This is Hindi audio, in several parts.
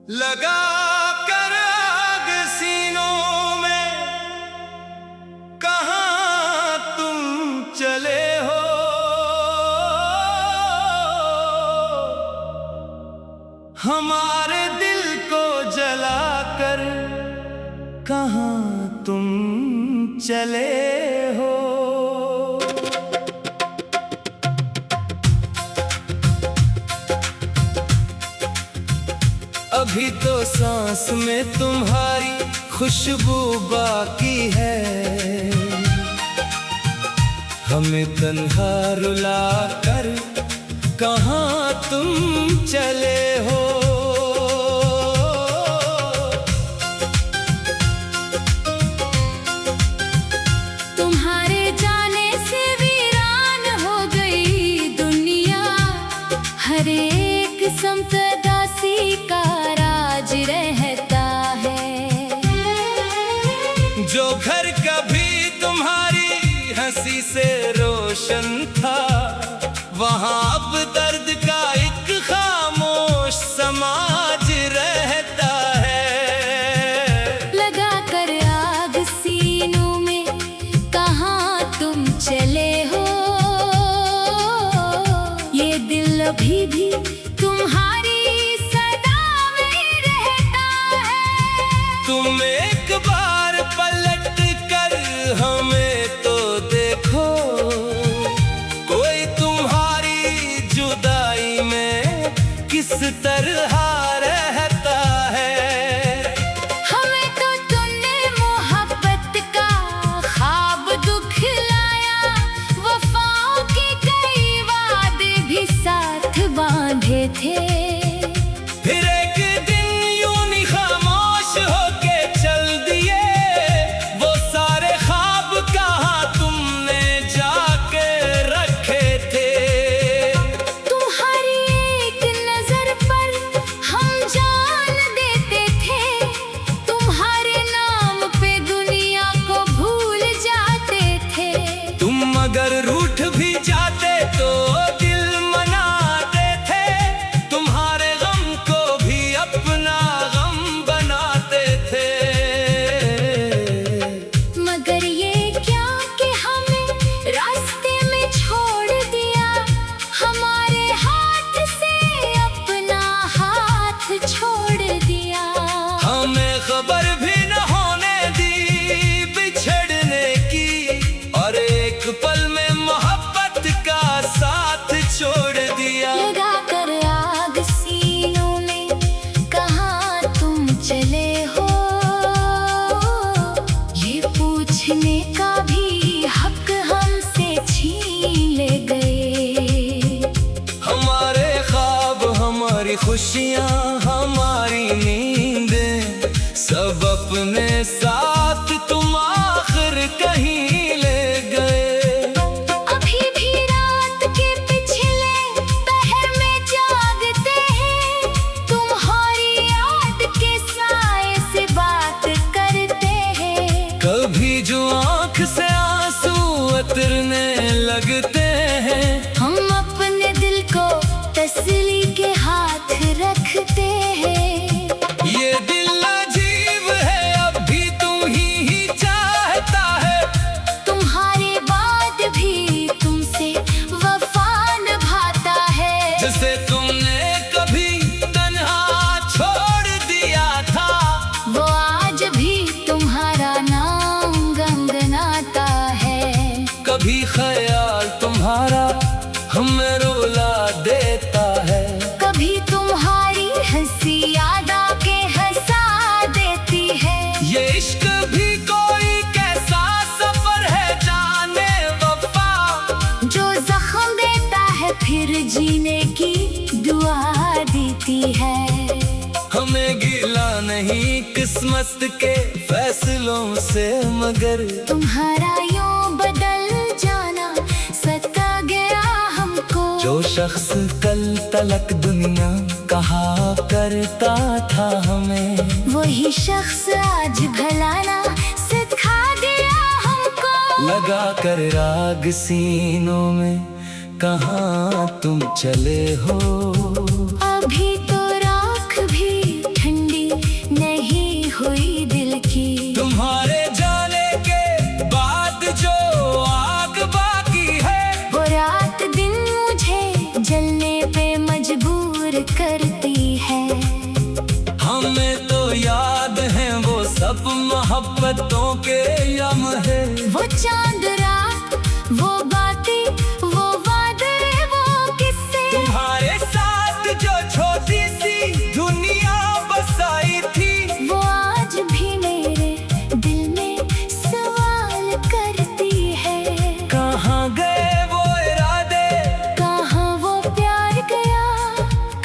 लगा कर आग सीनों में, कहाँ तुम चले हो। हमारे दिल को जलाकर कहाँ तुम चले हो। अभी तो सांस में तुम्हारी खुशबू बाकी है, हमें तन्हा रुला कर कहाँ तुम चले हो। तुम्हारे जाने से वीरान हो गई दुनिया, हर एक समतदासी का राज रहता है। जो घर कभी तुम्हारी हंसी से रोशन था, वहाँ अब दर्द का एक खामोश समाज रहता है। लगा कर आग सीनों में कहाँ तुम चले हो। ये दिल अभी भी तुम्हारी सदा में रहता है। तुम एक बार पलट कर हमें तो देखो, कोई तुम्हारी जुदाई में किस तरह रहता है। हमें तो तुमने मोहब्बत का ख्वाब दिखलाया, वफाओं के कई वादे भी साथ बांधे थे। फिर एक दिन यूं ही खामोश होके चल दिए, वो सारे ख्वाब कहाँ तुमने जाके रखे थे। तुम्हारी एक नजर पर हम जान देते थे, तुम्हारे नाम पे दुनिया को भूल जाते थे। तुम अगर रूठ भी जाते तो दिल मनाते थे, तुम्हारे गम को भी अपना गम बनाते थे। मगर ये क्या कि हमें रास्ते में छोड़ दिया, हमारे हाथ से अपना हाथ छोड़ दिया। हमें खबर भी न होने दी बिछड़ने की, और एक पल में मोहब्बत का साथ छोड़ दिया। लगा कर आग सीनों में कहाँ तुम चले हो। ये पूछने का भी हक हमसे छीन ले गए। हमारे ख्वाब, हमारी खुशियाँ, हमारी नींदें, सब अपने साथ तुम आखिर कहीं ले गए। अभी भी रात के पिछले पहर में जागते हैं, तुम्हारी याद के साए से बात करते हैं। कभी जो आँख से आंसू उतरने लगते हैं, हम अपने दिल को तसल्ली के हाथ रखते हैं। ये दिल अजीब है, अब भी तुम ही चाहता है। तुम्हारे बाद भी तुमसे वफा निभाता है। जिसे तुमने कभी तन्हा छोड़ दिया था, वो आज भी तुम्हारा नाम गुनगुनाता है। कभी ख्याल तुम्हारा हमें रुला देता है। कभी तुम्हारी हंसी याद आके हंसा देती है। ये इश्क भी कोई कैसा सफर है जाने वफा, जो जख्म देता है फिर जीने की दुआ देती है। हमें गिला नहीं किस्मत के फैसलों से, मगर तुम्हारा यूं बदल जाना सता गया हमको। जो शख्स कल तलक दुनिया कहा करता था हमें, वही शख्स आज भलाना सिखा गया हमको। लगा कर राग सीनों में कहाँ तुम चले हो। अभी तो राख भी ठंडी करती है। हमें तो याद है वो सब मोहब्बतों के लम्हे, वो चांद रात, वो बातें, वो वादे, वो किस्से। तुम्हारे साथ जो छोटी सी दुनिया बसाई थी, वो आज भी मेरे दिल में सवाल करती है। कहाँ गए वो इरादे, कहाँ वो प्यार गया,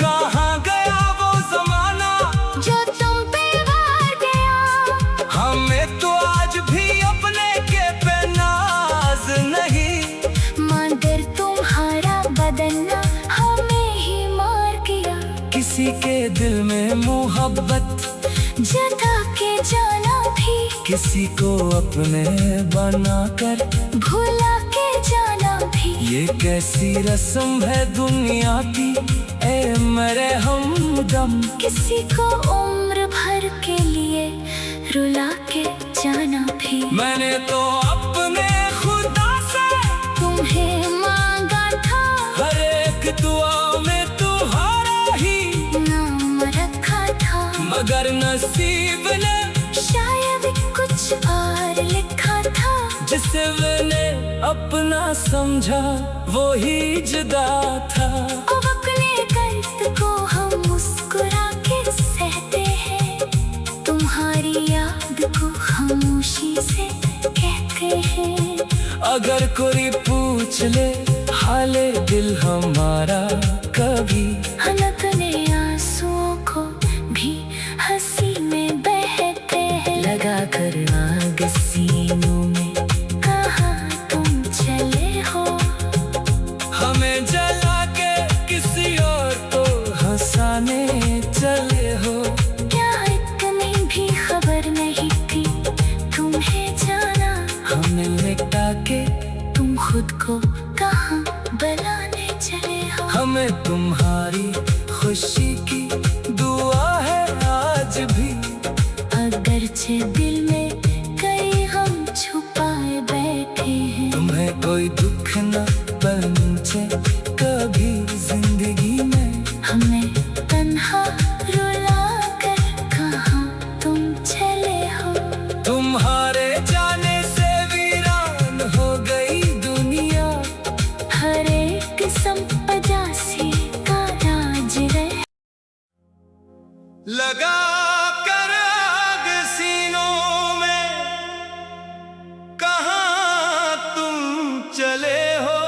कहाँ गया वो जमाना जो तुम पे वार गया। हमें तो आज भी अपने के पे नाज नहीं, मगर तुम्हारा बदलना हमें ही मार गया। किसी के दिल में मोहब्बत जता के जाना भी, किसी को अपने बनाकर भुला के जाना भी। ये कैसी रस्म है दुनिया की, ए मेरे हमदम। किसी को उम्र भर के लिए रुला के जाना भी। मैंने तो अपने खुदा से तुम्हें मांगा था, हर एक दुआ में तुम्हारा ही नाम रखा था, मगर नसीब ने शायद कुछ और लिखा था। जिसे मैंने अपना समझा वो ही जुदा था। अब अपने दर्द को हम मुस्कुरा के सहते हैं, तुम्हारी याद को खामोशी से कहते हैं। अगर कोई पूछ ले हाले दिल हमारा कभी, हम अपने आंसुओं को भी हंसी में बहते हैं। लगा कर आग सीनों में, कहाँ तुम चले हो। हमें जला के किसी और को हंसाने चले हो। क्या इतनी भी खबर नहीं थी तुम्हें जाना, हमें मिटा के तुम खुद को कहाँ बनाने चले हो। हमें तुम्हारी खुशी की दुआ है आज भी, अगरचे दिल में कई हम छुपाए बैठे हैं। तुम्हें कोई दुख न पहुंचे कभी जिंदगी में। हमें तन्हा रुला कर कहाँ तुम चले हो। तुम्हारे जाने से वीरान हो गई दुनिया, हर एक संपदा सी का राज रहे। लगा कर आग सीनों में, कहाँ तुम चले हो।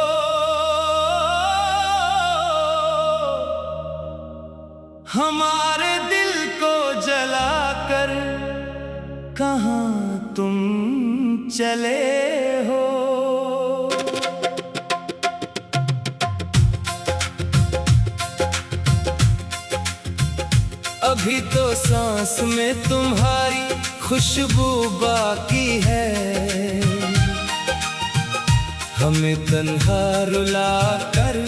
हमारे दिल को जला कर कहाँ तुम चले हो। अभी तो सांस में तुम्हारी खुशबू बाकी है, हमें तन्हा रुला कर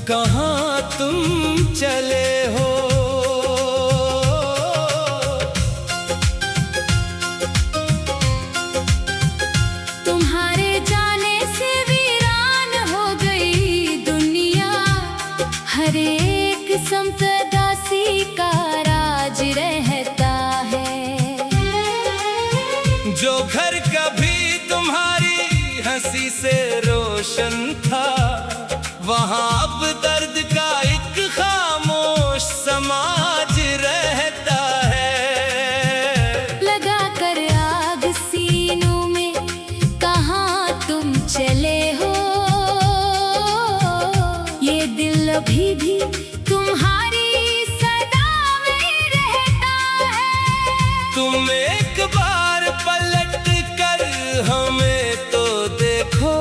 कहाँ तुम चले हो। तुम्हारे जाने से वीरान हो गई दुनिया, हर एक संपदा सी का राज रहता है। जो घर कभी तुम्हारी हंसी से रोशन था, वहाँ अब दर्द का एक खामोश समाज रहता है। लगा कर आग सीनों में, कहाँ तुम चले हो। ये दिल अभी भी तुम्हारी सदा में रहता है। तुम एक बार पलट कर हमें तो देखो,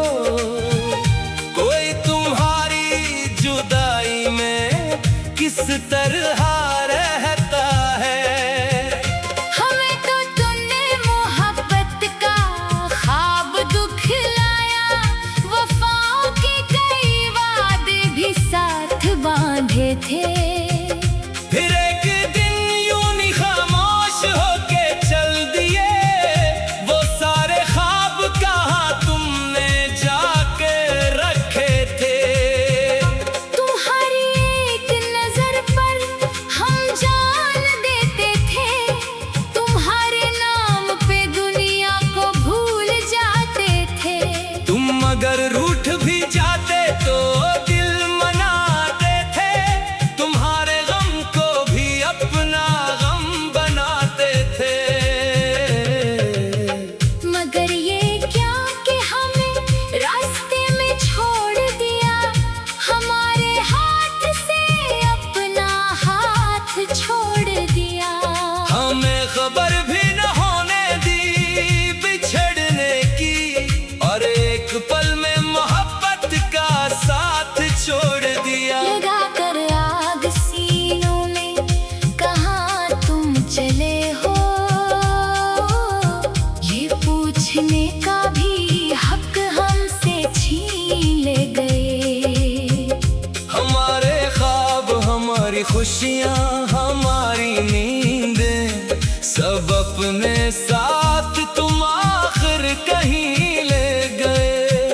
खुशियाँ हमारी नींदें सब अपने साथ तुम आखिर कहीं ले गए।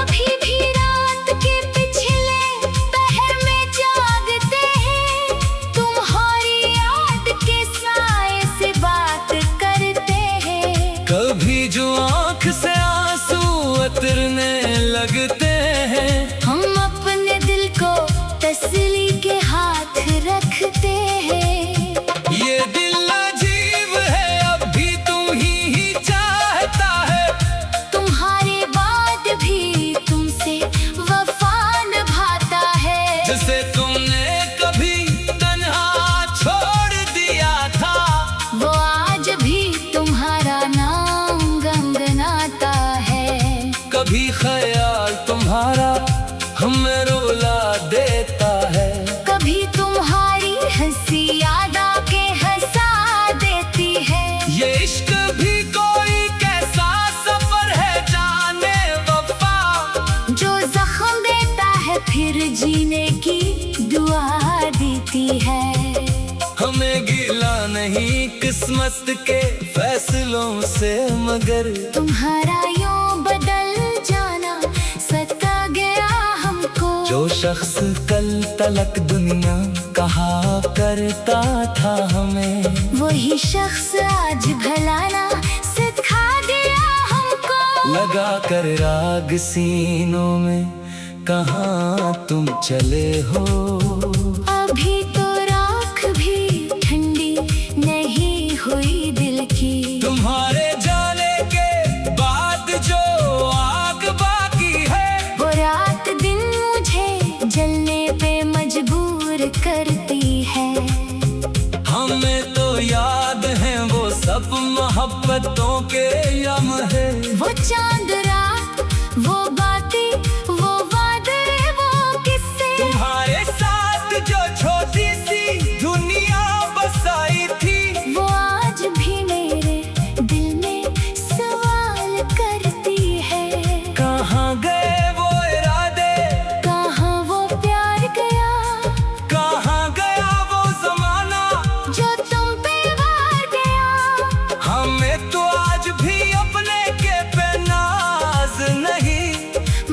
अभी भी रात के पिछले पहर में जागते हैं, तुम्हारी याद के साए से बात करते हैं। कभी जो आँख से आंसू उतरने लगते हैं, हम अपने दिल को तसल्ली के हाथ रखते हैं। ये दिल अजीब है अब भी तुम ही चाहता है। तुम्हारे बाद भी तुमसे वफा निभाता है। जिसे तुमने कभी तन्हा छोड़ दिया था, वो आज भी तुम्हारा नाम गुनगुनाता है। कभी ख्याल तुम्हारा हमें रुला देता है। कभी तुम्हारी हंसी याद आके हंसा देती है। ये इश्क भी कोई कैसा सफर है जाने वफा, जो जख्म देता है फिर जीने की दुआ देती है। हमें गिला नहीं किस्मत के फैसलों से, मगर तुम्हारा यूं बदल जाना सता गया हमको। जो शख्स कल तलक दुनिया कहा करता था हमें, वही शख्स आज भलाना सिखा दिया हमको। लगा कर राग सीनों में कहाँ तुम चले हो। अभी तो राख भी ठंडी नहीं हुई दिल की। तुम्हारे जाने के बाद जो आग बाकी है, वो रात दिन मुझे जलने पे मजबूर करती है। हमें तो याद है वो सब मोहब्बतों के यम है। वो चांद रात, वो बातें, वो वादे, वो किस्से। तुम्हारे साथ जो छोटी सी दुनिया बसाई थी, वो आज भी मेरे दिल में सवाल करती है। कहाँ गए वो इरादे, कहाँ वो प्यार गया, कहाँ गया वो जमाना जो तुम पे वार गया। हमें तो आज भी अपने के पे नाज नहीं,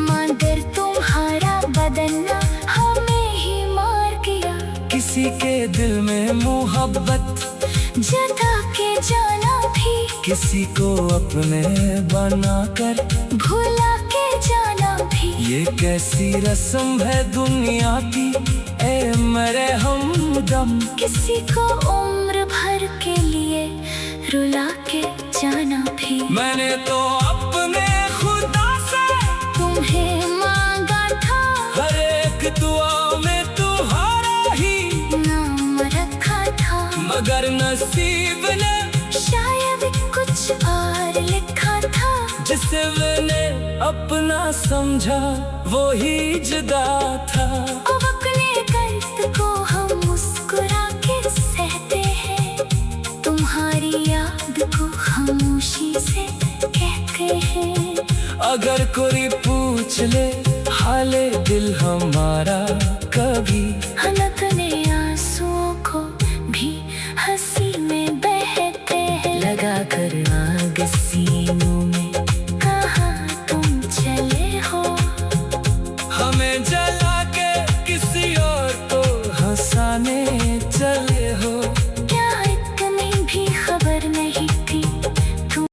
मगर तुम्हारा बदलना हमें ही मार गया। किसी के दिल में मोहब्बत जता के जाना भी, किसी को अपने बनाकर भुला के जाना भी। ये कैसी रस्म है दुनिया की, ए मेरे हमदम। किसी को उम्र भर के लिए रुला के जाना भी। मैंने तो अपने खुदा से तुम्हें मांगा था, हर एक दुआ में तुम्हारा ही नाम रखा था। मगर नसीब ने शायद कुछ और लिखा था। जिसे मैंने अपना समझा वो ही जुदा था। अब अपने दर्द को हम मुस्कुरा के सहते हैं, तुम्हारी याद को खामोशी से कहते हैं। अगर कोई पूछ ले हाले दिल हमारा कभी, हम अपने आंसुओं को भी हंसी में बहते हैं। लगा कर आग सीनों में कहाँ तुम चले हो। हमें जला के किसी और को हंसाने चले हो।